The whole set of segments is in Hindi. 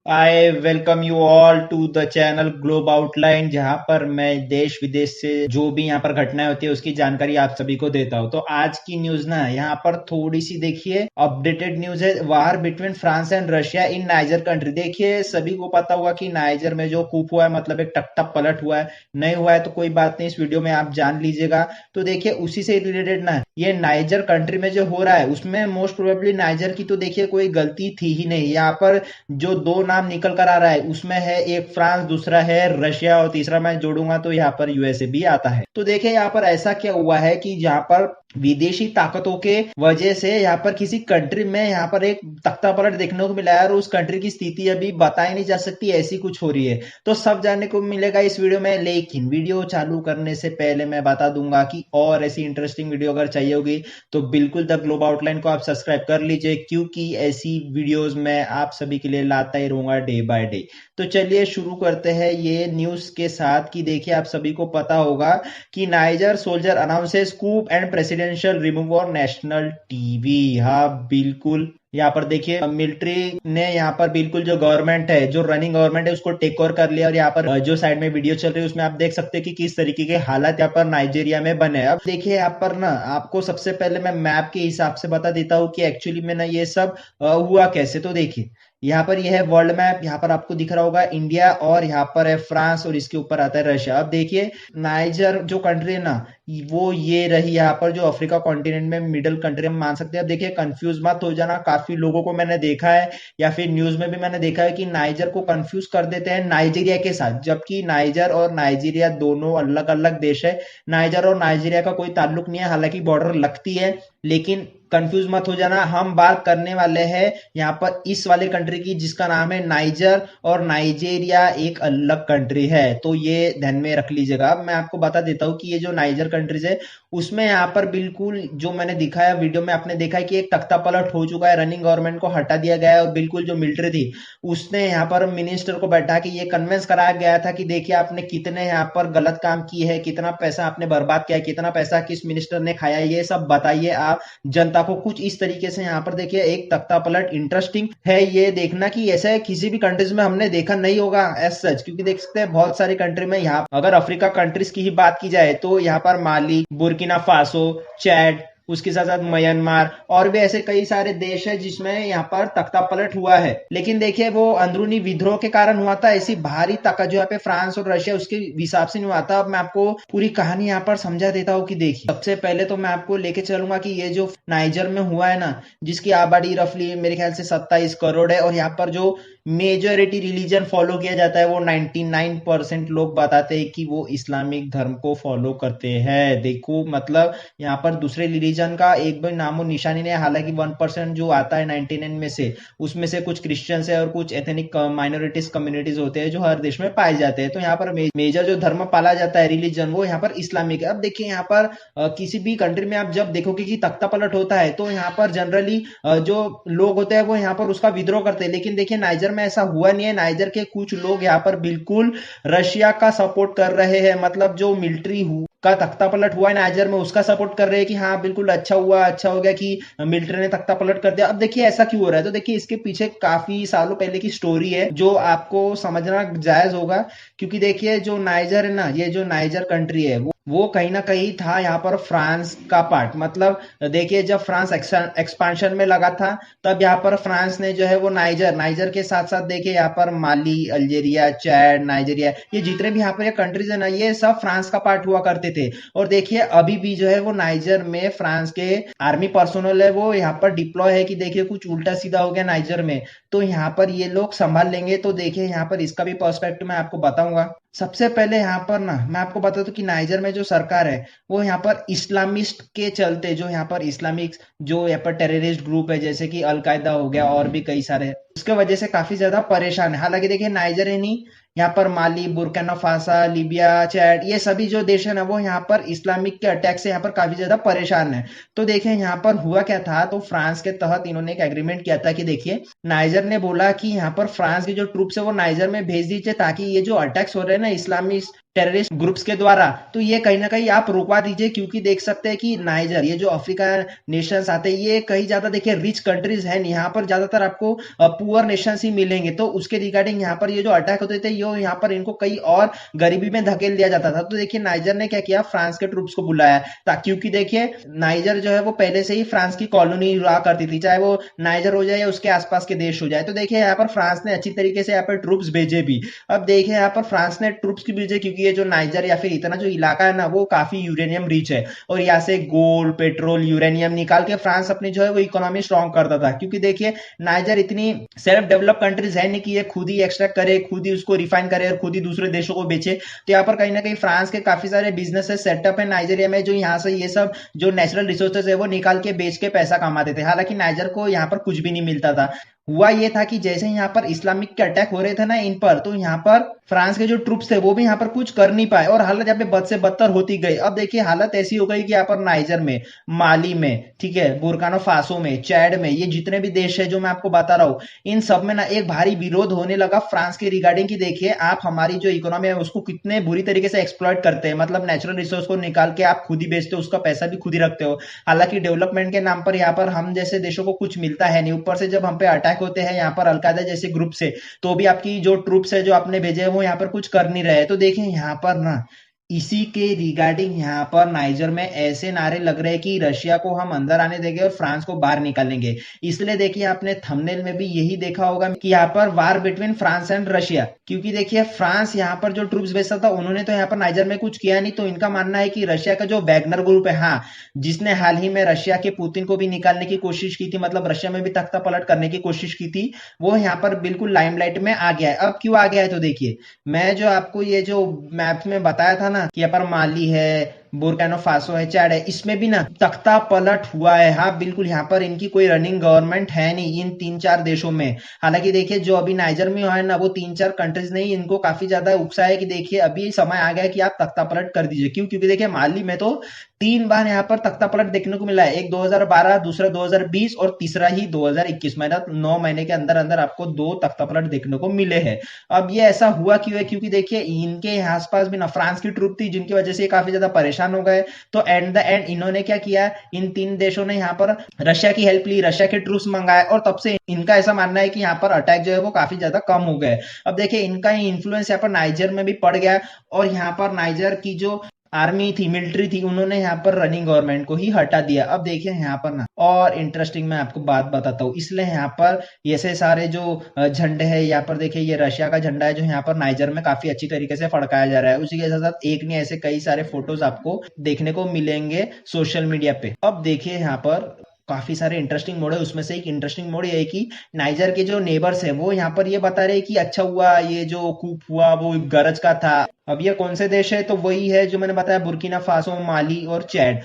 I welcome you all to the channel globe outline, जहां पर मैं देश विदेश से जो भी यहाँ पर घटनाएं होती है उसकी जानकारी आप सभी को देता हूं। तो आज की न्यूज ना यहाँ पर थोड़ी सी देखिए अपडेटेड न्यूज है। War between France and Russia in Niger country. देखिए सभी को पता होगा कि नाइजर में जो कूप हुआ है, मतलब एक तख्ता पलट हुआ है। नहीं हुआ है तो कोई बात नहीं, इस वीडियो में आप जान लीजिएगा। तो देखिए उसी से रिलेटेड ना ये नाइजर कंट्री में जो हो रहा है उसमें मोस्ट प्रोबेबली नाइजर की तो देखिए कोई गलती थी ही नहीं। यहाँ पर जो दो नाम निकल कर आ रहा है उसमें है एक फ्रांस, दूसरा है रशिया और तीसरा मैं जोड़ूंगा तो यहाँ पर यूएसए भी आता है। तो देखिए यहाँ पर ऐसा क्या हुआ है कि जहां पर विदेशी ताकतों के वजह से यहाँ पर किसी कंट्री में यहाँ पर एक तख्ता पलट देखने को मिला है और उस कंट्री की स्थिति अभी बताई नहीं जा सकती, ऐसी कुछ हो रही है। तो सब जानने को मिलेगा इस वीडियो में, लेकिन वीडियो चालू करने से पहले मैं बता दूंगा कि और ऐसी इंटरेस्टिंग वीडियो अगर चाहिए होगी तो बिल्कुल द ग्लोब आउटलाइन को आप सब्सक्राइब कर लीजिए, क्योंकि ऐसी वीडियोस मैं आप सभी के लिए लाता ही रहूंगा डे बाय डे। तो चलिए शुरू करते हैं ये न्यूज के साथ कि देखिए आप सभी को पता होगा कि Niger soldier announces coup and presidential remove on national TV. हाँ बिल्कुल, यहाँ पर देखिए मिलिट्री ने यहाँ पर बिल्कुल जो गवर्नमेंट है, जो रनिंग गवर्नमेंट है उसको टेक ओवर कर लिया। और यहाँ पर जो साइड में वीडियो चल रही है उसमें आप देख सकते हैं कि किस तरीके के हालात यहाँ पर नाइजीरिया में बने। अब देखिए यहाँ पर ना आपको सबसे पहले मैं मैप के हिसाब से बता देता हूँ कि एक्चुअली में ना ये सब हुआ कैसे। तो देखिए यहाँ पर यह है वर्ल्ड मैप, यहाँ पर आपको दिख रहा होगा इंडिया और यहाँ पर है फ्रांस और इसके ऊपर आता है रशिया। अब देखिए नाइजर जो कंट्री है ना वो ये रही यहाँ पर जो अफ्रीका कॉन्टिनेंट में मिडिल कंट्री में मान सकते हैं। अब देखिए कंफ्यूज मत हो जाना, काफी लोगों को मैंने देखा है या फिर न्यूज में भी मैंने देखा है कि नाइजर को कंफ्यूज कर देते हैं नाइजीरिया के साथ, जबकि नाइजर और नाइजीरिया दोनों अलग अलग देश है। नाइजर और नाइजीरिया का कोई ताल्लुक नहीं है, हालांकि बॉर्डर लगती है, लेकिन कंफ्यूज मत हो जाना। हम बात करने वाले हैं यहाँ पर इस वाले कंट्री की जिसका नाम है नाइजर, और नाइजीरिया एक अलग कंट्री है, तो ये ध्यान में रख लीजिएगा। अब मैं आपको बता देता हूँ कि ये जो नाइजर कंट्रीज है उसमें यहाँ पर बिल्कुल जो मैंने दिखाया वीडियो में, आपने देखा है कि एक तख्ता पलट हो चुका है, रनिंग गवर्नमेंट को हटा दिया गया है और बिल्कुल जो मिलिट्री थी उसने यहाँ पर मिनिस्टर को बैठा के ये कन्विंस कराया गया था कि देखिए आपने कितने यहाँ पर गलत काम किए हैं, कितना पैसा आपने बर्बाद किया है, कितना पैसा किस मिनिस्टर ने खाया है, ये सब बताइए आप जनता को। कुछ इस तरीके से यहाँ पर देखिए एक तख्ता पलट इंटरेस्टिंग है ये देखना कि ऐसा किसी भी कंट्रीज में हमने देखा नहीं होगा एज सच, क्योंकि देख सकते हैं बहुत सारी कंट्री में। यहाँ अगर अफ्रीका कंट्रीज की ही बात की जाए तो यहाँ पर माली, बुर्किना फासो, चैड, उसके साथ साथ म्यांमार और भी ऐसे कई सारे देश है जिसमें यहाँ पर तख्ता पलट हुआ है। लेकिन देखिए वो अंदरूनी विद्रोह के कारण हुआ था, ऐसी भारी ताकत जो यहाँ पे फ्रांस और रशिया उसके हिसाब से नहीं हुआ था। अब मैं आपको पूरी कहानी यहाँ पर समझा देता हूँ कि देखिए सबसे पहले तो मैं आपको लेके चलूंगा कि ये जो नाइजर में हुआ है ना, जिसकी आबादी रफली मेरे ख्याल से 27 करोड़ है और यहाँ पर जो मेजोरिटी रिलीजन फॉलो किया जाता है वो 99% लोग बताते हैं कि वो इस्लामिक धर्म को फॉलो करते हैं। देखो मतलब यहाँ पर दूसरे रिलीजन का एक भी नामो निशानी नहीं है, हालांकि 1% जो आता है 99 में से उसमें से कुछ क्रिश्चियंस है और कुछ एथनिक माइनॉरिटीज कम्युनिटीज होते हैं जो हर देश में पाए जाते हैं। तो यहाँ पर मेजर जो धर्म पाला जाता है रिलीजन वो यहाँ पर इस्लामिक है। अब देखिए यहाँ पर किसी भी कंट्री में आप जब देखोगे कि तख्ता पलट होता है तो यहाँ पर जनरली जो लोग होते हैं वो यहाँ पर उसका विद्रोह करते हैं, लेकिन देखिए नाइजर में ऐसा हुआ नहीं है। नाइजर के कुछ लोग यहाँ पर बिल्कुल रशिया का सपोर्ट कर रहे हैं, मतलब जो मिलिट्री का तख्ता पलट हुआ है नाइजर में उसका सपोर्ट कर रहे हैं कि हाँ बिल्कुल अच्छा हुआ, अच्छा हो गया कि मिलिट्री ने तख्ता पलट कर दिया। अब देखिए ऐसा क्यों हो रहा है, तो देखिए इसके पीछे काफी सालों पहले की स्टोरी है जो आपको समझना जायज होगा, क्योंकि देखिए जो नाइजर है ना, ये जो नाइजर कंट्री है वो कहीं ना कहीं था यहाँ पर फ्रांस का पार्ट। मतलब देखिए जब फ्रांस एक्सपांशन में लगा था तब यहाँ पर फ्रांस ने जो है वो नाइजर के साथ साथ देखिए यहाँ पर माली, अल्जीरिया, चैड, नाइजीरिया, ये जितने भी यहाँ पर ये कंट्रीज है ना ये सब फ्रांस का पार्ट हुआ करते थे। और देखिए अभी भी जो है वो नाइजर में फ्रांस के आर्मी पर्सोनल है वो यहाँ पर डिप्लॉय है कि देखिए कुछ उल्टा सीधा हो गया नाइजर में तो यहाँ पर ये लोग संभाल लेंगे। तो देखिए यहाँ पर इसका भी पर्सपेक्टिव मैं आपको बताऊंगा। सबसे पहले यहाँ पर ना मैं आपको बता दूं कि नाइजर में जो सरकार है वो यहाँ पर इस्लामिस्ट के चलते, जो यहाँ पर इस्लामिक जो यहाँ पर टेररिस्ट ग्रुप है जैसे कि अलकायदा हो गया और भी कई सारे, उसके वजह से काफी ज्यादा परेशान है। हालांकि देखिए नाइजर ही नहीं, यहाँ पर माली, बुर्किना फासा, लीबिया, चैड, ये सभी जो देश है ना वो यहाँ पर इस्लामिक के अटैक से यहाँ पर काफी ज्यादा परेशान है। तो देखिए यहाँ पर हुआ क्या था, तो फ्रांस के तहत इन्होंने एक एग्रीमेंट किया था कि देखिए नाइजर ने बोला कि यहाँ पर फ्रांस की जो ट्रूप्स है वो नाइजर में भेज दीजिए ताकि ये जो अटैक्स हो रहे हैं ना इस्लामिक टेररिस्ट ग्रुप्स के द्वारा। तो ये कहीं ना कहीं आप रुकवा दीजिए, क्योंकि देख सकते हैं कि नाइजर, ये जो अफ्रीका नेशंस आते हैं, ये कहीं ज्यादा देखिए रिच कंट्रीज है, यहाँ पर ज्यादातर आपको पुअर नेशंस ही मिलेंगे। तो उसके रिगार्डिंग यहाँ पर ये जो अटैक होते थे, ये यहाँ पर इनको कई और गरीबी में धकेल दिया जाता था। तो देखिए नाइजर ने क्या किया, फ्रांस के ट्रूप्स को बुलाया, क्योंकि देखिए नाइजर जो है वो पहले से ही फ्रांस की कॉलोनी हुआ करती थी, चाहे वो नाइजर हो जाए या उसके आसपास के देश हो जाए। तो देखिए यहाँ पर फ्रांस ने अच्छी तरीके से यहाँ पर ट्रूप्स भेजे भी। अब देखिए यहाँ पर फ्रांस ने ट्रूप्स की भेजे, क्योंकि ये जो नाइजर या फिर इतना जो इलाका है ना, वो काफी यूरेनियम रिच है, और यहाँ से गोल्ड, पेट्रोल, यूरेनियम निकाल के फ्रांस अपनी जो है वो इकोनॉमी स्ट्रॉन्ग करता था। क्योंकि देखिए नाइजर इतनी सेल्फ डेवलप कंट्रीज है नहीं कि ये खुद ही एक्सट्रैक्ट करे, खुद ही उसको रिफाइन करे और खुद ही दूसरे देशों को बेचे। तो यहाँ पर कहीं ना कहीं फ्रांस के काफी सारे बिजनेसेस सेटअप है नाइजीरिया में, जो यहाँ से ये सब जो नेचुरल रिसोर्सेज है वो निकाल के बेच के पैसा कमाते थे। हालांकि नाइजर को यहाँ पर कुछ भी नहीं मिलता था। हुआ ये था कि जैसे यहाँ पर इस्लामिक के अटैक हो रहे थे ना इन पर, तो यहाँ पर फ्रांस के जो ट्रूप्स थे वो भी यहाँ पर कुछ कर नहीं पाए, और हालत यहाँ पे बद से बदतर होती गई। अब देखिए हालत ऐसी हो गई कि यहाँ पर नाइजर में, माली में, ठीक है, बुर्किना फासो में, चैड में, ये जितने भी देश है जो मैं आपको बता रहा हूँ, इन सब में ना एक भारी विरोध होने लगा फ्रांस के रिगार्डिंग की देखिए आप हमारी जो इकोनॉमी है उसको कितने बुरी तरीके से एक्सप्लॉइट करते हैं, मतलब नेचुरल रिसोर्स को निकाल के आप खुद ही बेचते हो, उसका पैसा भी खुद ही रखते हो। हालांकि डेवलपमेंट के नाम पर यहाँ पर हम जैसे देशों को कुछ मिलता है नहीं, ऊपर से जब हम पे अटैक होते हैं यहाँ पर अलकायदा जैसे ग्रुप से, तो भी आपकी जो ट्रूप्स है जो आपने भेजे हैं वो यहाँ पर कुछ कर नहीं रहे। तो देखें यहाँ पर ना इसी के रिगार्डिंग यहाँ पर नाइजर में ऐसे नारे लग रहे हैं कि रशिया को हम अंदर आने देंगे और फ्रांस को बाहर निकालेंगे। इसलिए देखिए आपने थंबनेल में भी यही देखा होगा कि यहाँ पर वार बिटवीन फ्रांस एंड रशिया, क्योंकि देखिए फ्रांस यहाँ पर जो ट्रूप्स भेजता था उन्होंने तो यहाँ पर नाइजर में कुछ किया नहीं। तो इनका मानना है कि रशिया का जो वैगनर ग्रुप है, हाँ, जिसने हाल ही में रशिया के पुतिन को भी निकालने की कोशिश की थी, मतलब रशिया में भी तख्ता पलट करने की कोशिश की थी, वो यहाँ पर बिल्कुल लाइमलाइट में आ गया है। अब क्यों आ गया है, तो देखिए मैं जो आपको ये जो मैप में बताया था ना कि यहाँ पर माली है, बुर्किना फासो है, चैड है, इसमें भी ना तख्ता पलट हुआ है। हाँ बिल्कुल, यहाँ पर इनकी कोई रनिंग गवर्नमेंट है नहीं इन 3-4 देशों में। हालांकि देखिए जो अभी नाइजर में है ना, वो 3-4 कंट्रीज नहीं, इनको काफी ज्यादा उत्साह है कि देखिए अभी समय आ गया है कि आप तख्ता पलट कर दीजिए। क्यों? क्योंकि देखिए माली में तो 3 बार यहाँ पर तख्ता पलट देखने को मिला है, एक 2012, दूसरा 2020 और तीसरा ही 2021 में। 9 महीने के अंदर अंदर आपको 2 तख्ता पलट देखने को मिले हैं। अब ये ऐसा हुआ क्यों है? क्योंकि देखिए इनके आसपास भी ना फ्रांस की ट्रूप थी, जिनकी वजह से काफी ज्यादा परेशान हो गए। तो एट द एंड इन्होंने क्या किया, इन 3 देशों ने यहाँ पर रशिया की हेल्प ली, रशिया के ट्रूप्स मंगाए, और तब से इनका ऐसा मानना है कि यहाँ पर अटैक जो है वो काफी ज्यादा कम हो गए। अब देखिए इनका इन्फ्लुएंस यहाँ पर नाइजर में भी पड़ गया, और यहाँ पर नाइजर की जो आर्मी थी, मिलिट्री थी, उन्होंने यहाँ पर रनिंग गवर्नमेंट को ही हटा दिया। अब देखिए यहाँ पर ना और इंटरेस्टिंग मैं आपको बात बताता हूँ, इसलिए यहाँ पर ऐसे सारे जो झंडे हैं, यहाँ पर देखिए ये रशिया का झंडा है जो यहाँ पर नाइजर में काफी अच्छी तरीके से फड़काया जा रहा है। उसी के साथ साथ एक नहीं ऐसे कई सारे फोटोज आपको देखने को मिलेंगे सोशल मीडिया पे। अब देखिए यहाँ पर काफी सारे इंटरेस्टिंग मोड है, उसमें से एक इंटरेस्टिंग मोड ये है कि नाइजर के जो नेबर्स हैं वो यहाँ पर ये बता रहे हैं कि अच्छा हुआ ये जो कूप हुआ वो गरज का था। अब ये कौन से देश है? तो वही है जो मैंने बताया, बुर्किना फासो, माली और चैड।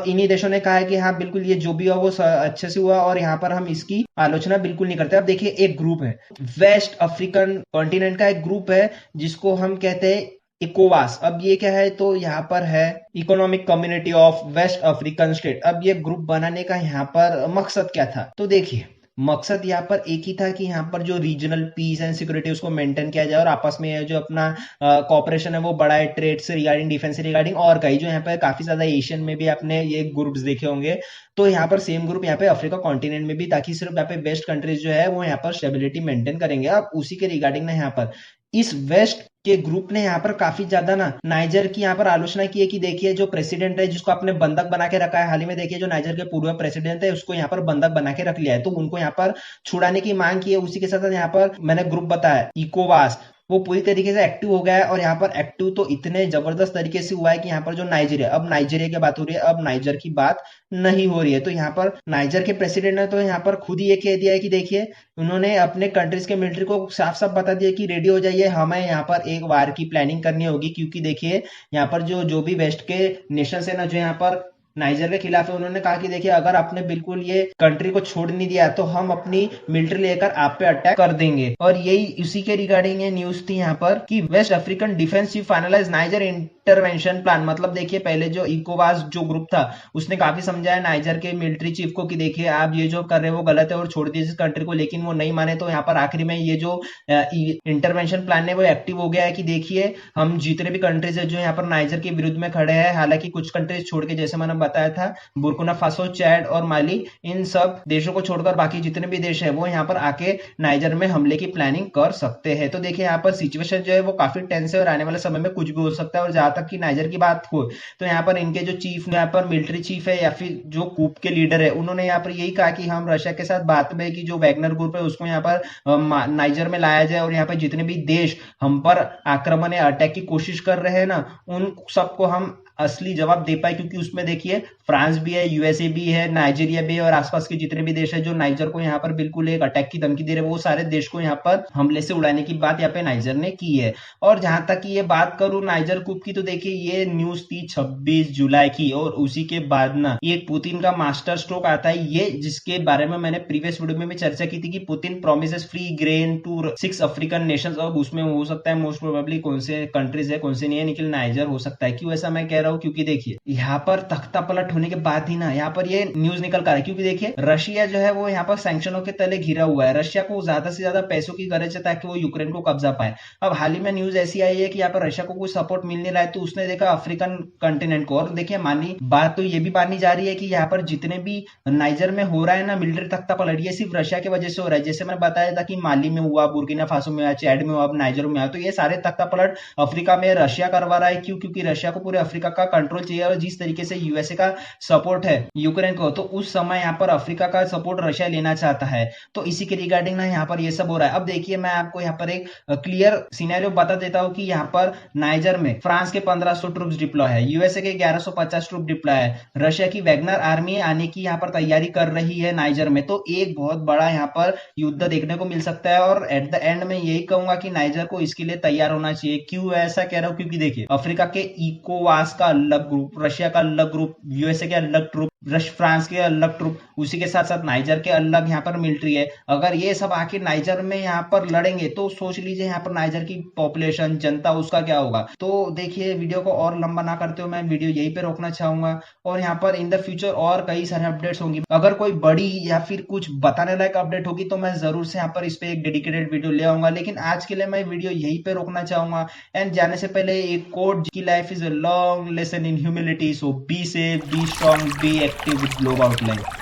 इन्हीं देशों ने कहा है कि हाँ बिल्कुल ये जो भी हुआ वो अच्छे से हुआ, और यहाँ पर हम इसकी आलोचना बिल्कुल नहीं करते। अब देखिए एक ग्रुप है, वेस्ट अफ्रीकन कॉन्टिनेंट का एक ग्रुप है जिसको हम कहते हैं इकोवास। अब ये क्या है? तो यहाँ पर है economic community of West African state. अब ये ग्रुप बनाने का यहाँ पर मकसद क्या था? तो देखिए मकसद यहाँ पर एक ही था कि यहाँ पर जो रीजनल पीस एंड सिक्योरिटी उसको मेंटेन किया जाए, और आपस में जो अपना कॉपरेशन है वो बढ़ाए, ट्रेड से रिगार्डिंग, डिफेंस से रिगार्डिंग, और कई जो यहाँ पे काफी ज्यादा एशियन में भी आपने ये ग्रुप्स देखे होंगे। तो यहाँ पर सेम ग्रुप यहाँ पे अफ्रीका कॉन्टिनेंट में भी, ताकि सिर्फ यहाँ पे वेस्ट कंट्रीज जो है वो यहाँ पर स्टेबिलिटी मेंटेन करेंगे। अब उसी के रिगार्डिंग ना यहाँ पर इस वेस्ट के ग्रुप ने यहाँ पर काफी ज्यादा ना नाइजर की यहाँ पर आलोचना की है कि देखिए जो प्रेसिडेंट है जिसको आपने बंधक बना के रखा है, हाल ही में देखिए जो नाइजर के पूर्व प्रेसिडेंट है उसको यहाँ पर बंधक बना के रख लिया है, तो उनको यहाँ पर छुड़ाने की मांग की है। उसी के साथ यहाँ पर मैंने ग्रुप बताया इकोवास, वो पूरी तरीके से एक्टिव हो गया है, और यहाँ पर एक्टिव तो इतने जबरदस्त तरीके से हुआ है कि यहाँ पर जो नाइजीरिया, अब नाइजीरिया की बात हो रही है, अब नाइजर की बात नहीं हो रही है। तो यहाँ पर नाइजर के प्रेसिडेंट ने तो यहाँ पर खुद ही ये कह दिया है कि देखिए उन्होंने अपने कंट्रीज के मिलिट्री को साफ साफ बता दिया कि रेडी हो जाइए, हमें यहाँ पर एक वार की प्लानिंग करनी होगी। क्योंकि देखिए यहाँ पर जो भी वेस्ट के नेशन है ना जो यहाँ पर नाइजर के खिलाफ है, उन्होंने कहा कि देखिए अगर आपने बिल्कुल ये कंट्री को छोड़ नहीं दिया तो हम अपनी मिलिट्री लेकर आप पे अटैक कर देंगे। और यही उसी के रिगार्डिंग ये न्यूज थी यहाँ पर कि West African defence chief finalise Niger intervention plan, मतलब देखिए पहले जो इकोवास जो ग्रुप था उसने काफी समझाया नाइजर के मिलिट्री चीफ को कि देखिए आप ये जो कर रहे हो वो गलत है और छोड़ दीजिए इस कंट्री को, लेकिन वो नहीं माने। तो यहाँ पर आखिरी में ये जो इंटरवेंशन प्लान है वो एक्टिव हो गया है कि देखिए हम जितने भी कंट्रीज है जो यहाँ पर नाइजर के विरुद्ध में खड़े हैं, हालांकि कुछ कंट्रीज छोड़ के, जैसे मैंने बताया था बुर्किना फासो, चैड और माली, इन सब देशों को छोड़कर बाकी जितने भी देश है वो यहाँ पर आके नाइजर में हमले की प्लानिंग कर सकते हैं। तो देखिए यहाँ पर सिचुएशन जो है वो काफी टेंस है और आने वाले समय में कुछ भी हो सकता है। और जहां तक कि नाइजर की बात हो तो यहाँ पर इनके जो चीफ, यहाँ पर मिलिट्री चीफ है या फिर जो कूप के लीडर है, उन्होंने यहाँ पर यही कहा कि हम रशिया के साथ बात में कि जो वैगनर ग्रुप है उसको यहाँ पर नाइजर में लाया जाए और यहाँ पर जितने भी देश हम पर आक्रमण या अटैक की कोशिश कर रहे हैं ना, उन सबको हम असली जवाब दे पाए। क्योंकि उसमें देखिए फ्रांस भी है, यूएसए भी है, नाइजीरिया भी है और आसपास के जितने भी देश है जो नाइजर को यहाँ पर बिल्कुल एक अटैक की धमकी दे रहे हैं, वो सारे देश को यहाँ पर हमले से उड़ाने की बात यहाँ पे नाइजर ने की है। और जहां तक ये बात करूं नाइजर कूप की, तो देखिए ये न्यूज थी 26 जुलाई की और उसी के बाद ना ये पुतिन का मास्टर स्ट्रोक आता है, ये जिसके बारे में मैंने प्रीवियस वीडियो में भी चर्चा की थी कि Putin promises free grain to 6 African nations. अब उसमें हो सकता है मोस्ट प्रोबेबली कौन से कंट्रीज है कौन से नहीं है, निकल नाइजर हो सकता है। क्यों ऐसा मैं कह रहा हूँ, क्योंकि देखिए यहाँ पर तख्ता पलट होने के बाद ही ना यहाँ पर ये न्यूज निकल कर है। क्योंकि देखिए रशिया जो है वो यहाँ पर सैंक्शनों के तले घिरा हुआ है, रशिया को ज्यादा से ज्यादा पैसों की गरज है ताकि वो यूक्रेन को कब्जा पाए। अब हाल ही में न्यूज ऐसी आई है कि यहाँ पर रशिया को कोई सपोर्ट मिल नहीं रहा है, तो उसने देखा अफ्रीकन कंटिनेंट को। और देखिए मानी बात तो ये भी मानी जा रही है कि यहाँ पर जितने भी नाइजर में हो रहा है ना मिलिट्री तख्ता पलट, ये सिर्फ रशिया की वजह से हो रहा है। जैसे मैंने बताया था कि माली में हुआ, बुर्किना फासो में हुआ, चैड में हुआ, अब नाइजर में हुआ, तो ये सारे तख्ता पलट अफ्रीका में रशिया करवा रहा है। क्यों? क्योंकि रशिया को पूरे अफ्रीका का कंट्रोल चाहिए और जिस तरीके से यूएसए का सपोर्ट है यूक्रेन को, तो उस समय यहाँ पर अफ्रीका का सपोर्ट रशिया लेना चाहता है। तो इसी के रिगार्डिंग ना यहाँ पर ये सब हो रहा है। अब देखिए मैं आपको यहाँ पर एक क्लियर सिनेरियो बता देता हूँ कि यहाँ पर नाइजर में फ्रांस के 1500 ट्रूप्स डिप्लॉय है, यूएसए के 1150 ट्रूप डिप्लॉय है, रशिया की वैगनर आर्मी आने की यहाँ पर तैयारी कर रही है नाइजर में। तो एक बहुत बड़ा यहाँ पर युद्ध देखने को मिल सकता है और एट द एंड में यही कहूंगा कि नाइजर को इसके लिए तैयार होना चाहिए। क्यों ऐसा कह रहा हूं? क्योंकि देखिए अफ्रीका के इकोवास का अलग ग्रुप, रशिया का अलग ग्रुप, यूएसए के अलग ट्रूप, फ्रांस के अलग ट्रूप, उसी के साथ साथ नाइजर के अलग यहाँ पर मिलिट्री है। अगर ये सब आके नाइजर में यहाँ पर लड़ेंगे तो सोच लीजिए यहाँ पर नाइजर की पॉपुलेशन, जनता, उसका क्या होगा। तो देखिए वीडियो को और लंबा ना करते हुए मैं वीडियो यहीं पे रोकना चाहूंगा और यहाँ पर इन द फ्यूचर और कई सारे अपडेट्स होंगी। अगर कोई बड़ी या फिर कुछ बताने लायक अपडेट होगी तो मैं जरूर से यहाँ पर इस पे एक डेडिकेटेड वीडियो ले आऊंगा, लेकिन आज के लिए मैं वीडियो यहीं पे रोकना चाहूंगा। एंड जाने से पहले एक कोट की life is a long lesson in humility, so be safe, be strong, be active with globe outline.